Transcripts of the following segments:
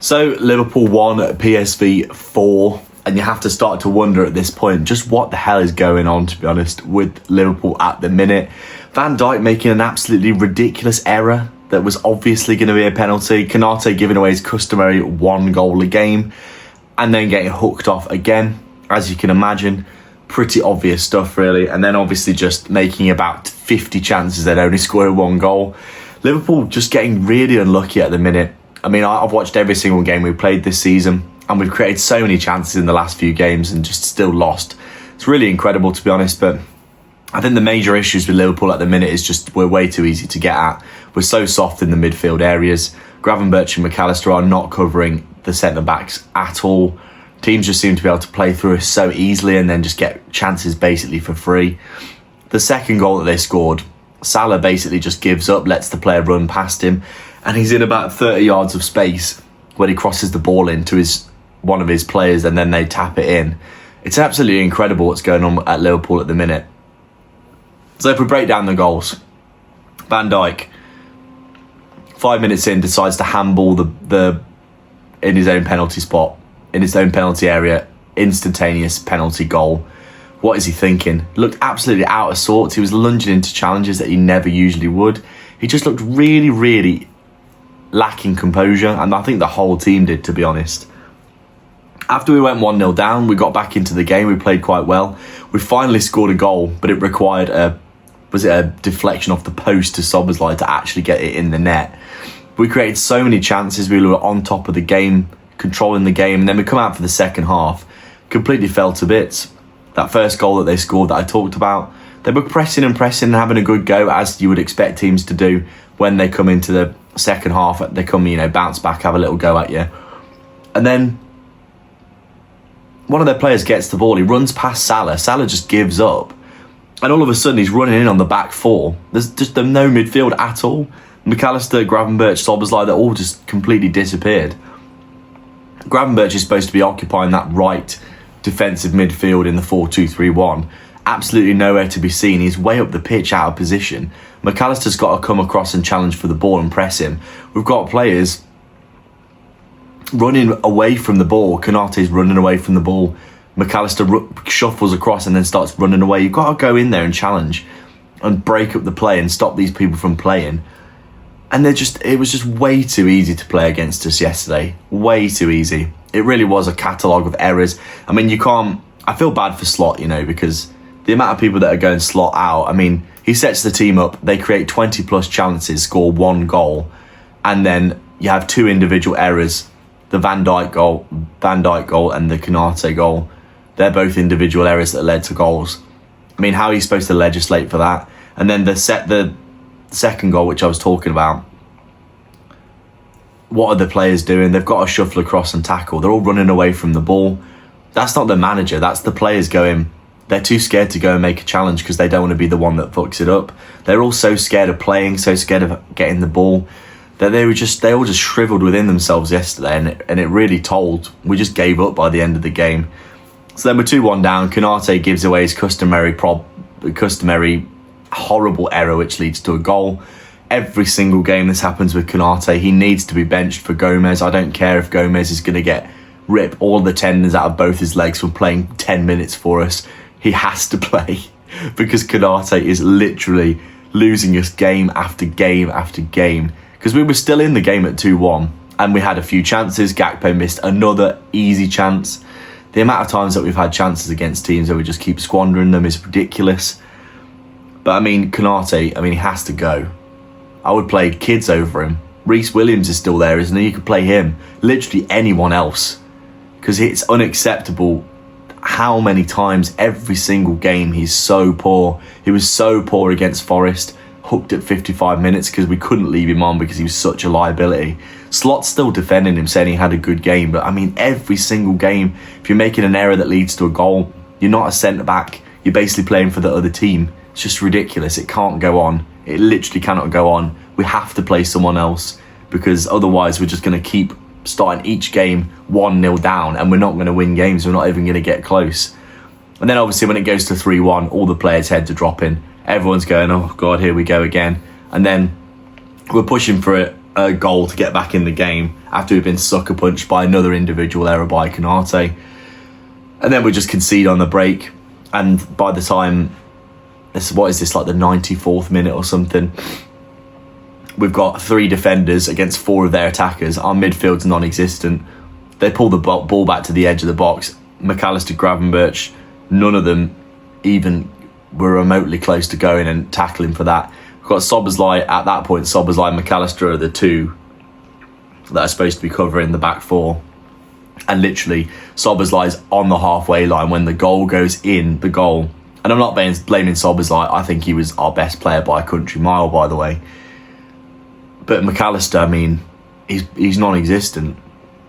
So Liverpool 1, PSV 4, and you have to start to wonder at this point just what the hell is going on, to be honest, with Liverpool at the minute. Van Dijk making an absolutely ridiculous error that was obviously going to be a penalty. Konate giving away his customary 1 goal a game and then getting hooked off again, as you can imagine. Pretty obvious stuff, really. And then obviously just making about 50 chances and only scoring 1 goal. Liverpool just getting really unlucky at the minute. I mean, I've watched every single game we've played this season and we've created so many chances in the last few games and just still lost. It's really incredible, to be honest, but I think the major issues with Liverpool at the minute is just we're way too easy to get at. We're so soft in the midfield areas. Gravenberch and McAllister are not covering the centre-backs at all. Teams just seem to be able to play through us so easily and then just get chances basically for free. The second goal that they scored, Salah basically just gives up, lets the player run past him, and he's in about 30 yards of space when he crosses the ball into one of his players and then they tap it in. It's absolutely incredible what's going on at Liverpool at the minute. So if we break down the goals, Van Dijk, 5 minutes in, decides to handball the in his own penalty spot, in his own penalty area, instantaneous penalty goal. What is he thinking? Looked absolutely out of sorts. He was lunging into challenges that he never usually would. He just looked really, really lacking composure, and I think the whole team did, to be honest. After we went 1-0 down, we got back into the game. We played quite well. We finally scored a goal, but it required a deflection off the post to Szoboszlai to actually get it in the net. We created so many chances. We were on top of the game, controlling the game, and then we come out for the second half, completely fell to bits. That first goal that they scored that I talked about, they were pressing and having a good go, as you would expect teams to do when they come into the second half. They come, bounce back, have a little go at you. And then one of their players gets the ball. He runs past Salah. Salah just gives up. And all of a sudden, he's running in on the back four. There's just no midfield at all. McAllister, Gravenberch, Szoboszlai, they all just completely disappeared. Gravenberch is supposed to be occupying that right defensive midfield in the 4-2-3-1. Absolutely nowhere to be seen. He's way up the pitch, out of position. McAllister's got to come across and challenge for the ball and press him. We've got players running away from the ball. Konate's running away from the ball. McAllister shuffles across and then starts running away. You've got to go in there and challenge and break up the play and stop these people from playing. And it was just way too easy to play against us yesterday. Way too easy. It really was a catalogue of errors. I mean, I feel bad for Slot, because the amount of people that are going Slot out, I mean, he sets the team up, they create 20 plus chances, score 1 goal, and then you have 2 individual errors. The Van Dijk goal and the Konate goal. They're both individual errors that led to goals. I mean, how are you supposed to legislate for that? And then the second goal, which I was talking about, what are the players doing? They've got to shuffle across and tackle. They're all running away from the ball. That's not the manager. That's the players going. They're too scared to go and make a challenge because they don't want to be the one that fucks it up. They're all so scared of playing, so scared of getting the ball, that they all just shriveled within themselves yesterday, and it really told. We just gave up by the end of the game. So then we're 2-1 down. Konate gives away his customary horrible error, which leads to a goal. Every single game this happens with Konate, he needs to be benched for Gomez. I don't care if Gomez is going to rip all the tendons out of both his legs from playing 10 minutes for us. He has to play because Konate is literally losing us game after game after game. Because we were still in the game at 2-1 and we had a few chances. Gakpo missed another easy chance. The amount of times that we've had chances against teams that we just keep squandering them is ridiculous. But I mean, Konate, he has to go. I would play kids over him. Reece Williams is still there, isn't he? You could play him. Literally anyone else. Because it's unacceptable how many times every single game he's so poor. He was so poor against Forest. Hooked at 55 minutes because we couldn't leave him on because he was such a liability. Slot's still defending him, saying he had a good game. But every single game, if you're making an error that leads to a goal, you're not a centre-back. You're basically playing for the other team. It's just ridiculous. It can't go on. It literally cannot go on. We have to play someone else because otherwise we're just going to keep starting each game 1-0 down and we're not going to win games. We're not even going to get close. And then obviously when it goes to 3-1, all the players' heads are dropping. Everyone's going, oh God, here we go again. And then we're pushing for it goal to get back in the game after we've been sucker punched by another individual error by Konate. And then we just concede on the break. And by the time, what is this, like the 94th minute or something, we've got 3 defenders against 4 of their attackers. Our midfield's non-existent. They pull the ball back to the edge of the box. McAllister, Gravenberch, none of them even were remotely close to going and tackling for that. We've got Szoboszlai at that point. Szoboszlai and McAllister are the 2 that are supposed to be covering the back 4. And literally, Szoboszlai's on the halfway line when the goal goes in, the goal. And I'm not blaming Szoboszlai. I think he was our best player by a country mile, by the way. But McAllister, I mean, he's non-existent.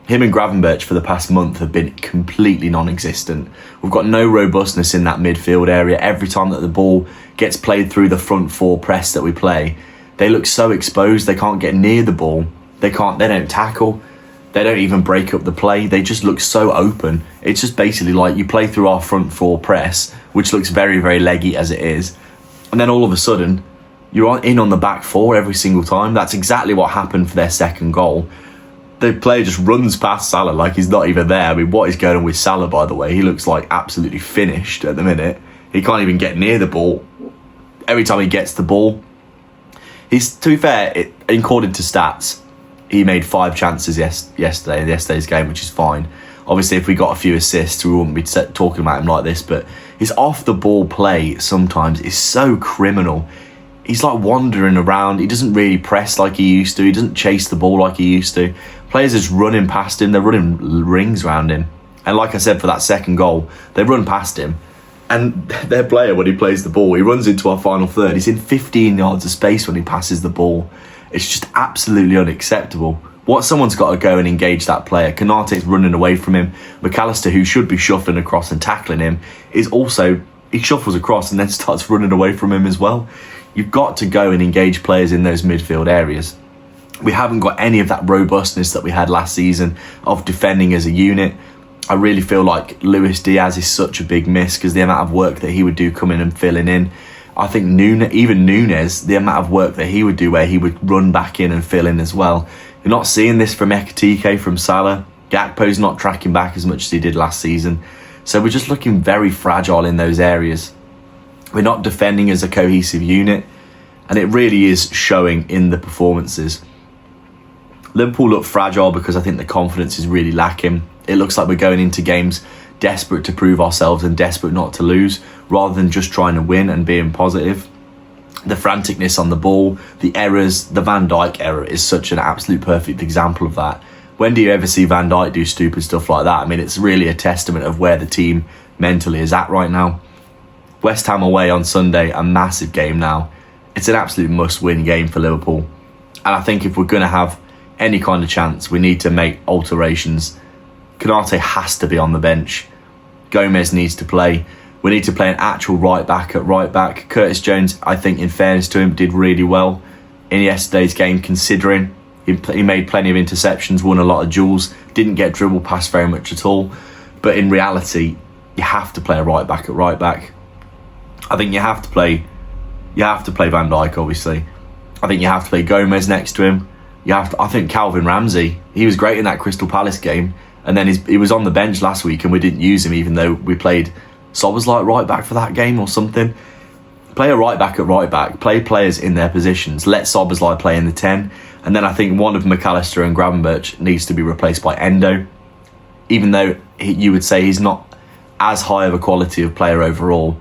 Him and Gravenberch for the past month have been completely non-existent. We've got no robustness in that midfield area. Every time that the ball gets played through the front 4 press that we play, they look so exposed. They can't get near the ball. They don't tackle. They don't even break up the play. They just look so open. It's just basically like you play through our front 4 press, which looks very, very leggy as it is. And then all of a sudden, you're in on the back 4 every single time. That's exactly what happened for their second goal. The player just runs past Salah like he's not even there. I mean, what is going on with Salah, by the way? He looks like absolutely finished at the minute. He can't even get near the ball. Every time he gets the ball, to be fair, according to stats, he made 5 chances yesterday in yesterday's game, which is fine. Obviously, if we got a few assists, we wouldn't be talking about him like this. But his off-the-ball play sometimes is so criminal. He's like wandering around. He doesn't really press like he used to. He doesn't chase the ball like he used to. Players are just running past him. They're running rings around him. And like I said, for that second goal, they run past him. And their player, when he plays the ball, he runs into our final third. He's in 15 yards of space when he passes the ball. It's just absolutely unacceptable. Someone's got to go and engage that player. Konate's running away from him. McAllister, who should be shuffling across and tackling him, he shuffles across and then starts running away from him as well. You've got to go and engage players in those midfield areas. We haven't got any of that robustness that we had last season of defending as a unit. I really feel like Luis Diaz is such a big miss because the amount of work that he would do coming and filling in. I think Núñez, the amount of work that he would do where he would run back in and fill in as well. You're not seeing this from Ekitike, from Salah. Gakpo's not tracking back as much as he did last season. So we're just looking very fragile in those areas. We're not defending as a cohesive unit, and it really is showing in the performances. Liverpool look fragile because I think the confidence is really lacking. It looks like we're going into games desperate to prove ourselves and desperate not to lose, rather than just trying to win and being positive. The franticness on the ball, the errors, the Van Dijk error is such an absolute perfect example of that. When do you ever see Van Dijk do stupid stuff like that? I mean, it's really a testament of where the team mentally is at right now. West Ham away on Sunday, a massive game now. It's an absolute must-win game for Liverpool. And I think if we're going to have any kind of chance, we need to make alterations. Konate has to be on the bench. Gomez needs to play. We need to play an actual right-back at right-back. Curtis Jones, I think, in fairness to him, did really well in yesterday's game, considering he made plenty of interceptions, won a lot of duels, didn't get dribble past very much at all. But in reality, you have to play a right-back at right-back. I think you have to play Van Dijk, obviously. I think you have to play Gomez next to him. I think Calvin Ramsey, he was great in that Crystal Palace game, and then he was on the bench last week and we didn't use him, even though we played Szoboszlai right back for that game or something. Play a right back at right back, play players in their positions, let Szoboszlai play in the 10, and then I think one of McAllister and Gravenberch needs to be replaced by Endo, even though you would say he's not as high of a quality of player overall.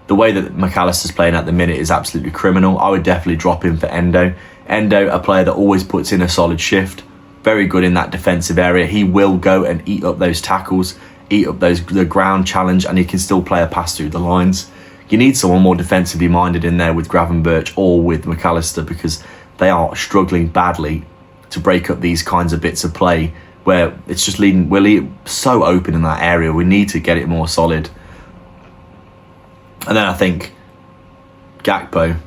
The way that McAllister's playing at the minute is absolutely criminal. I would definitely drop him for Endo. Endo, a player that always puts in a solid shift, very good in that defensive area. He will go and eat up those tackles, eat up the ground challenge, and he can still play a pass through the lines. You need someone more defensively minded in there with Gravenberch or with McAllister, because they are struggling badly to break up these kinds of bits of play where it's just we're so open in that area. We need to get it more solid. And then I think Gakpo,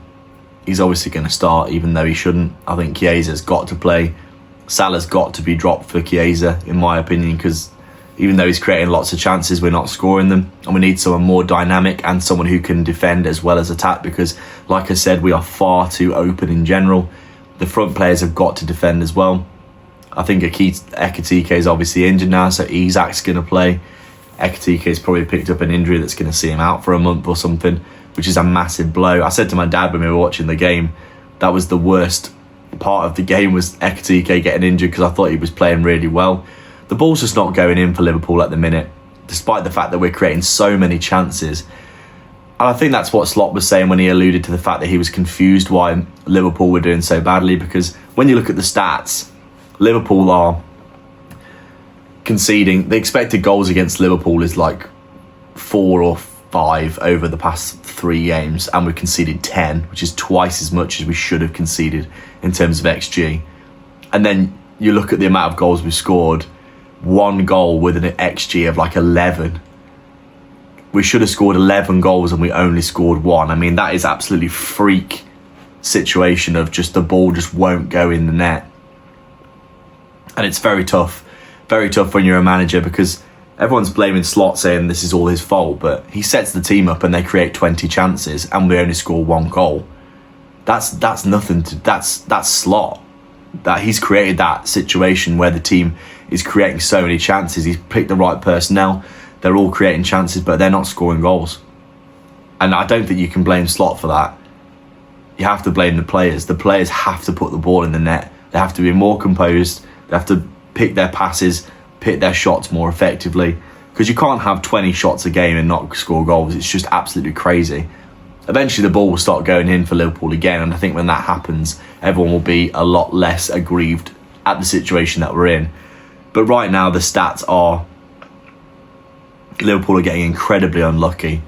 he's obviously going to start, even though he shouldn't. I think Chiesa's got to play. Salah's got to be dropped for Chiesa, in my opinion, because even though he's creating lots of chances, we're not scoring them. And we need someone more dynamic and someone who can defend as well as attack, because, like I said, we are far too open in general. The front players have got to defend as well. I think Ekitike is obviously injured now, so Isak's going to play. Ekitike's probably picked up an injury that's going to see him out for a month or something, which is a massive blow. I said to my dad when we were watching the game, that was the worst part of the game, was Ekitike getting injured, because I thought he was playing really well. The ball's just not going in for Liverpool at the minute, despite the fact that we're creating so many chances. And I think that's what Slot was saying when he alluded to the fact that he was confused why Liverpool were doing so badly, because when you look at the stats, Liverpool are conceding, the expected goals against Liverpool is like 4 or 5 over the past 3 games, and we've conceded 10, which is twice as much as we should have conceded in terms of XG. And then you look at the amount of goals we've scored, 1 goal with an XG of like 11. We should have scored 11 goals and we only scored 1. I mean, that is absolutely freak situation of just the ball just won't go in the net. And it's very tough when you're a manager, because everyone's blaming Slot, saying this is all his fault, but he sets the team up and they create 20 chances and we only score 1 goal. That's nothing to, that's Slot. That he's created that situation where the team is creating so many chances. He's picked the right personnel. They're all creating chances, but they're not scoring goals. And I don't think you can blame Slot for that. You have to blame the players. The players have to put the ball in the net. They have to be more composed. They have to pick their passes, pick their shots more effectively, because you can't have 20 shots a game and not score goals. It's just absolutely crazy. Eventually the ball will start going in for Liverpool again, and I think when that happens, everyone will be a lot less aggrieved at the situation that we're in. But right now the stats are Liverpool are getting incredibly unlucky,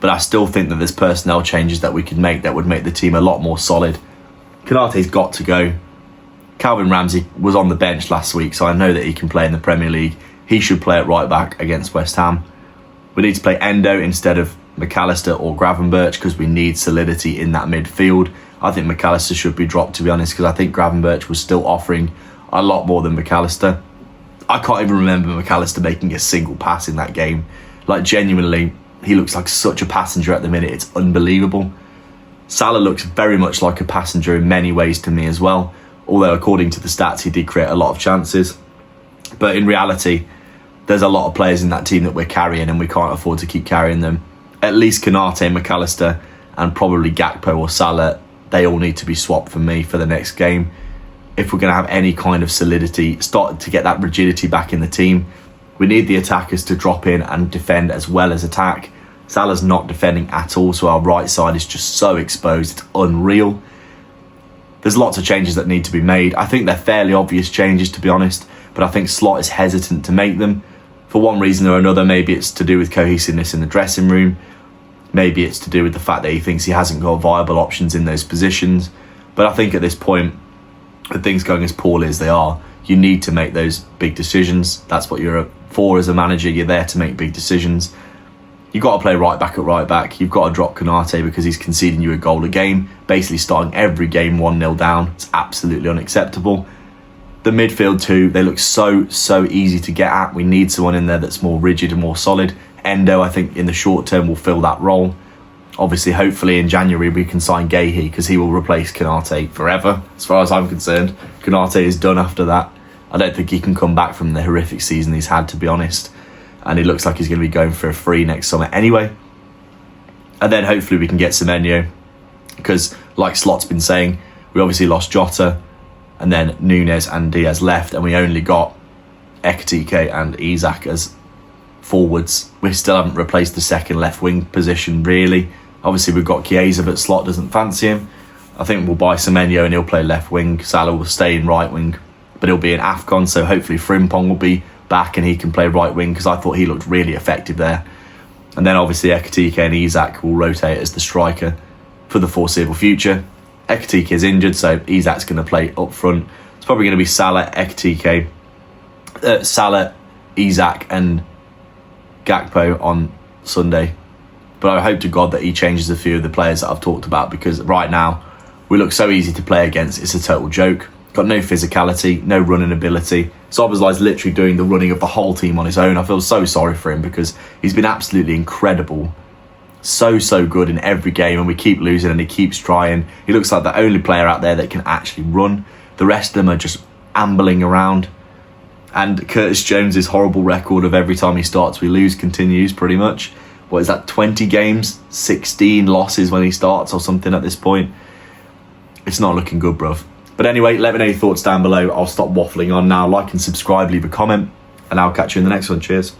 but I still think that there's personnel changes that we could make that would make the team a lot more solid. Konate's got to go. Calvin Ramsey was on the bench last week, so I know that he can play in the Premier League. He should play at right back against West Ham. We need to play Endo instead of McAllister or Gravenberch, because we need solidity in that midfield. I think McAllister should be dropped, to be honest, because I think Gravenberch was still offering a lot more than McAllister. I can't even remember McAllister making a single pass in that game. Like, genuinely, he looks like such a passenger at the minute. It's unbelievable. Salah looks very much like a passenger in many ways to me as well. Although, according to the stats, he did create a lot of chances. But in reality, there's a lot of players in that team that we're carrying, and we can't afford to keep carrying them. At least Konate, McAllister, and probably Gakpo or Salah, they all need to be swapped for me for the next game. If we're going to have any kind of solidity, start to get that rigidity back in the team, we need the attackers to drop in and defend as well as attack. Salah's not defending at all, so our right side is just so exposed. It's unreal. There's lots of changes that need to be made. I think they're fairly obvious changes, to be honest, but I think Slot is hesitant to make them. For one reason or another, maybe it's to do with cohesiveness in the dressing room. Maybe it's to do with the fact that he thinks he hasn't got viable options in those positions. But I think at this point, with things going as poorly as they are, you need to make those big decisions. That's what you're for as a manager. You're there to make big decisions. You've got to play right back at right back. You've got to drop Konate because he's conceding you a goal a game, basically starting every game 1-0 down. It's absolutely unacceptable. The midfield too, they look so easy to get at. We need someone in there that's more rigid and more solid. Endo, I think, in the short term will fill that role. Obviously, hopefully in January we can sign Gahey, because he will replace Konate forever, as far as I'm concerned. Konate is done after that. I don't think he can come back from the horrific season he's had, to be honest. And it looks like he's going to be going for a free next summer anyway. And then hopefully we can get Semenyo, because like Slot's been saying, we obviously lost Jota, and then Nunes and Diaz left, and we only got Ekitike and Isak as forwards. We still haven't replaced the second left wing position, really. Obviously we've got Chiesa, but Slot doesn't fancy him. I think we'll buy Semenyo and he'll play left wing. Salah will stay in right wing, but he'll be in AFCON, so hopefully Frimpong will be back and he can play right wing, because I thought he looked really effective there. And then obviously Ekitike and Isak will rotate as the striker for the foreseeable future. Ekitike is injured, so Isak's going to play up front. It's probably going to be Salah, Ekitike, Salah, Isak and Gakpo on Sunday. But I hope to God that he changes a few of the players that I've talked about, because right now we look so easy to play against. It's a total joke. Got no physicality, no running ability. Szoboszlai's literally doing the running of the whole team on his own. I feel so sorry for him, because he's been absolutely incredible so good in every game, and we keep losing and he keeps trying. He looks like the only player out there that can actually run. The rest of them are just ambling around. And Curtis Jones's horrible record of every time he starts we lose continues pretty much. What is that, 20 games, 16 losses when he starts or something at this point? It's not looking good, bruv. But anyway, let me know your thoughts down below. I'll stop waffling on now. Like and subscribe, leave a comment, and I'll catch you in the next one. Cheers.